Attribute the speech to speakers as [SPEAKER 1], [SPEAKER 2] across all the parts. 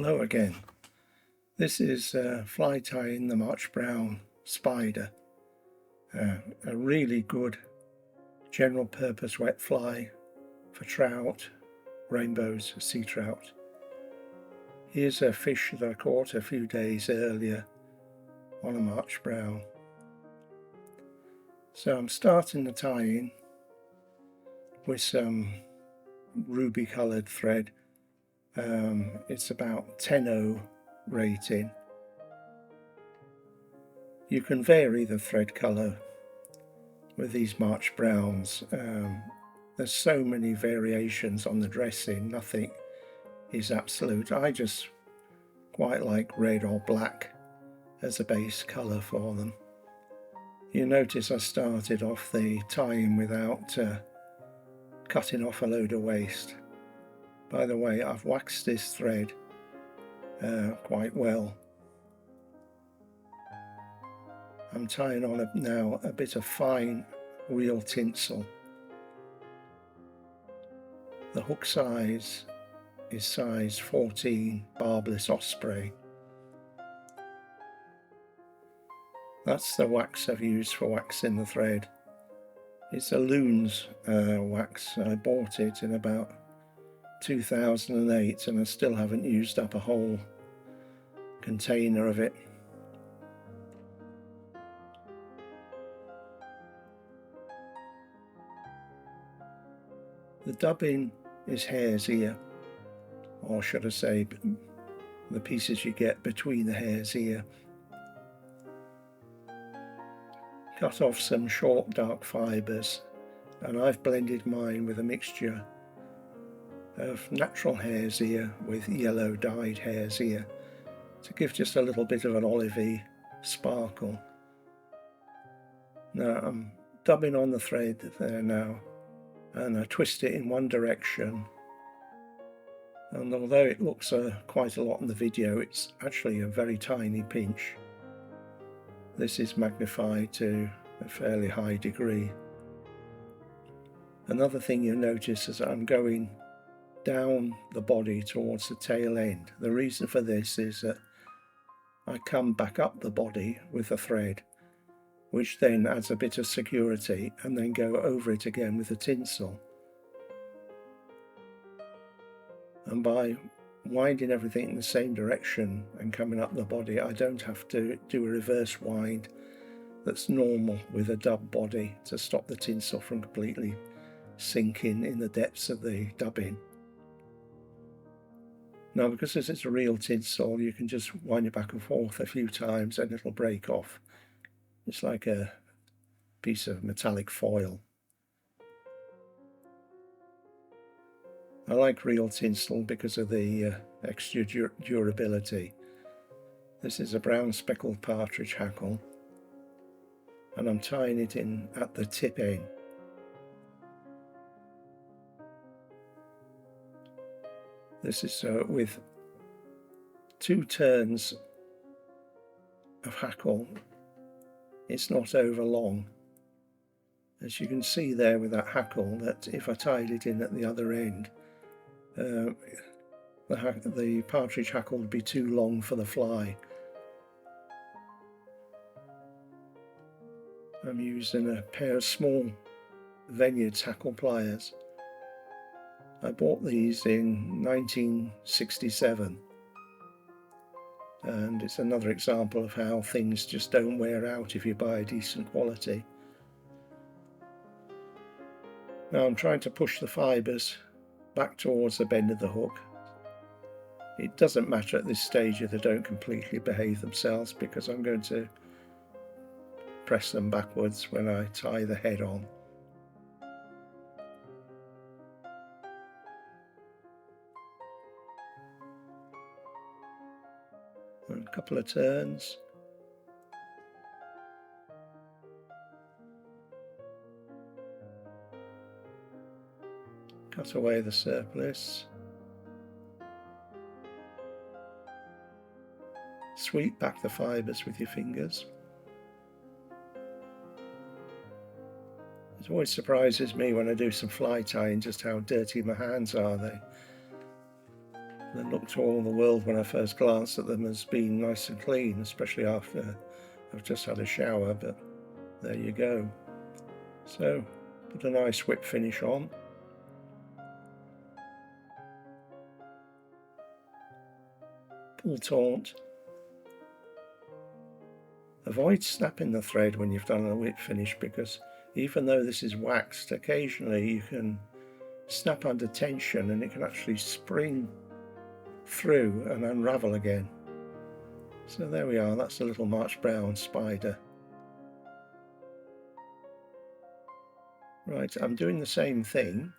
[SPEAKER 1] Hello again. This is fly tying the March Brown spider. A really good general purpose wet fly for trout, rainbows, sea trout. Here's a fish that I caught a few days earlier on a March Brown. So I'm starting the tying with some ruby coloured thread. It's about 10-0 rating. You can vary the thread colour with these March Browns. There's so many variations on the dressing, nothing is absolute. I just quite like red or black as a base colour for them. You notice I started off the tying without cutting off a load of waste. By the way, I've waxed this thread quite well. I'm tying on now a bit of fine reel tinsel. The hook size is size 14 barbless osprey. That's the wax I've used for waxing the thread. It's a Loon's wax. I bought it in about 2008 and I still haven't used up a whole container of it. The dubbing is hare's ear, or should I say the pieces you get between the hare's ear. Cut off some short dark fibres, and I've blended mine with a mixture of natural hare's ear with yellow dyed hare's ear to give just a little bit of an olivey sparkle. Now I'm dubbing on the thread there now, and I twist it in one direction, and although it looks quite a lot in the video, it's actually a very tiny pinch. This is magnified to a fairly high degree. Another thing you'll notice is I'm going down the body towards the tail end. The reason for this is that I come back up the body with the thread, which then adds a bit of security, and then go over it again with the tinsel. And by winding everything in the same direction and coming up the body, I don't have to do a reverse wind that's normal with a dub body to stop the tinsel from completely sinking in the depths of the dubbing. Now, because this is a real tinsel, you can just wind it back and forth a few times and it'll break off. It's like a piece of metallic foil. I like real tinsel because of the extra durability. This is a brown speckled partridge hackle, and I'm tying it in at the tip end. This is with 2 turns of hackle. It's not over long. As you can see there with that hackle, that if I tied it in at the other end, the partridge hackle would be too long for the fly. I'm using a pair of small Vineyards hackle pliers. I bought these in 1967, and it's another example of how things just don't wear out if you buy a decent quality. Now I'm trying to push the fibres back towards the bend of the hook. It doesn't matter at this stage if they don't completely behave themselves, because I'm going to press them backwards when I tie the head on. And a couple of turns. Cut away the surplus. Sweep back the fibres with your fingers. It always surprises me when I do some fly tying just how dirty my hands are. They look to all the world when I first glanced at them as being nice and clean, especially after I've just had a shower, but there you go. So put a nice whip finish on. Pull taut. Avoid snapping the thread when you've done a whip finish, because even though this is waxed, occasionally you can snap under tension and it can actually spring through and unravel again. So there we are, that's a little March brown spider. Right, I'm doing the same thing,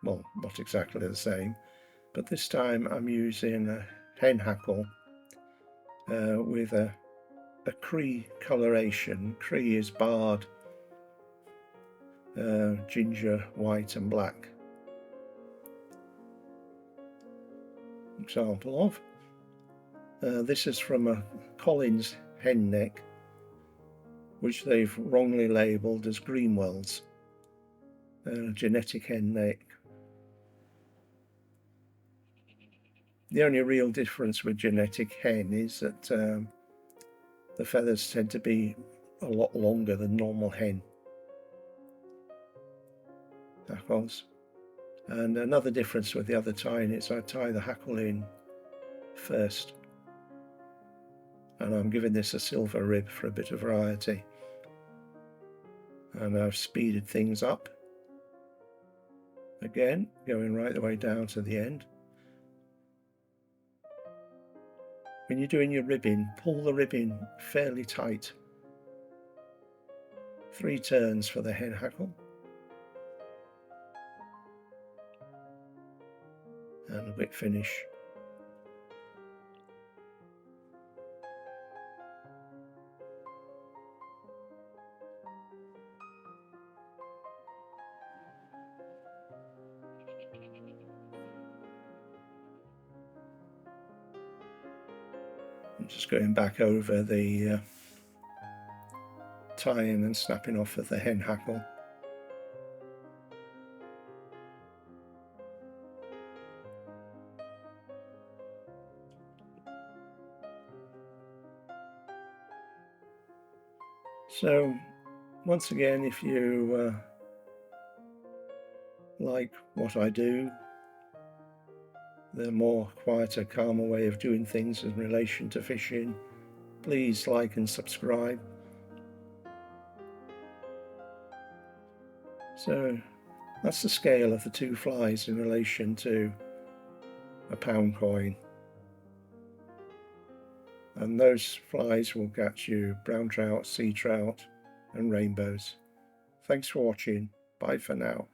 [SPEAKER 1] well, not exactly the same, but this time I'm using a hen hackle with a Cree coloration. Cree is barred, ginger, white and black. Example of. This is from a Collins hen neck, which they've wrongly labelled as Greenwell's genetic hen neck. The only real difference with genetic hen is that the feathers tend to be a lot longer than normal hen hackles. And another difference with the other tying is I tie the hackle in first, and I'm giving this a silver rib for a bit of variety, and I've speeded things up again, going right the way down to the end. When you're doing your ribbing, pull the ribbing fairly tight. 3 turns for the hen hackle. And a whip finish. I'm just going back over the tying and snapping off of the hen hackle. So once again, if you like what I do, the more quieter, calmer way of doing things in relation to fishing, please like and subscribe. So that's the scale of the 2 flies in relation to a pound coin. And those flies will catch you brown trout, sea trout and rainbows. Thanks for watching. Bye for now.